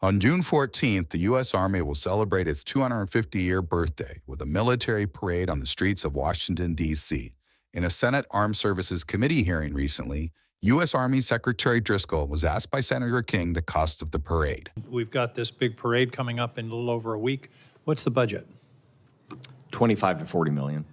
On June 14th, the U.S. Army will celebrate its 250-year birthday with a military parade on the streets of Washington, D.C. In a Senate Armed Services Committee hearing recently, U.S. Army Secretary Driscoll was asked by Senator King the cost of the parade. We've got this big parade coming up in a little over a week. What's the budget? 25 to 40 million.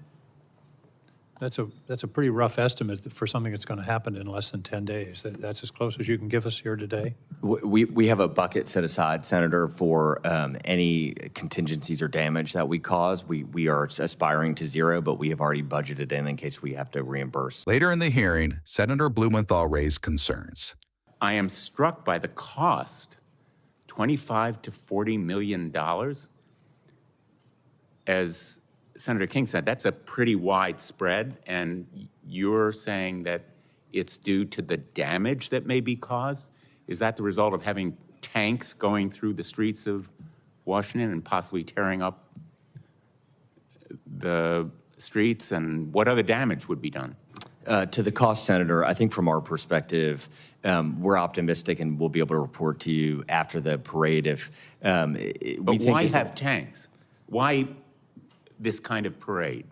That's a pretty rough estimate for something that's going to happen in less than 10 days. That's as close as you can give us here today? We have a bucket set aside, Senator, for any contingencies or damage that we cause. We are aspiring to zero, but we have already budgeted in case we have to reimburse. Later in the hearing, Senator Blumenthal raised concerns. I am struck by the cost, $25 to $40 million. As Senator King said, that's a pretty wide spread, and you're saying that it's due to the damage that may be caused? Is that the result of having tanks going through the streets of Washington and possibly tearing up the streets? And what other damage would be done? To the cost, Senator, I think from our perspective, we're optimistic and we'll be able to report to you after the parade if But why have tanks? Why this kind of parade?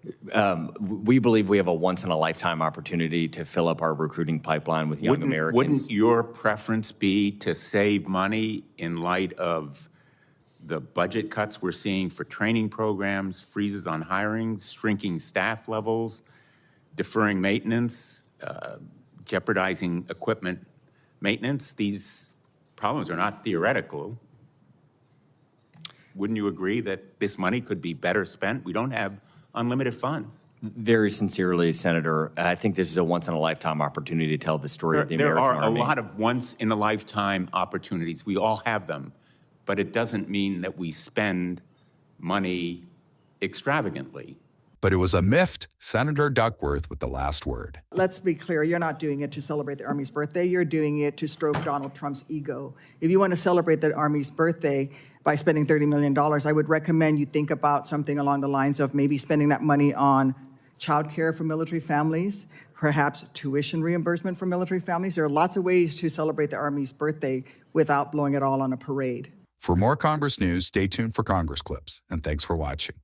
We believe we have a once-in-a-lifetime opportunity to fill up our recruiting pipeline with young Americans. Wouldn't your preference be to save money in light of the budget cuts we're seeing for training programs, freezes on hiring, shrinking staff levels, deferring maintenance, jeopardizing equipment maintenance? These problems are not theoretical. Wouldn't you agree that this money could be better spent? We don't have unlimited funds. Very sincerely, Senator, I think this is a once-in-a-lifetime opportunity to tell the story of the American Army. There are a lot of once-in-a-lifetime opportunities. We all have them. But it doesn't mean that we spend money extravagantly. But it was a miffed Senator Duckworth with the last word. Let's be clear, you're not doing it to celebrate the Army's birthday. You're doing it to stroke Donald Trump's ego. If you want to celebrate the Army's birthday by spending $30 million, I would recommend you think about something along the lines of maybe spending that money on childcare for military families, perhaps tuition reimbursement for military families. There are lots of ways to celebrate the Army's birthday without blowing it all on a parade. For more Congress news, stay tuned for Congress Clips, and thanks for watching.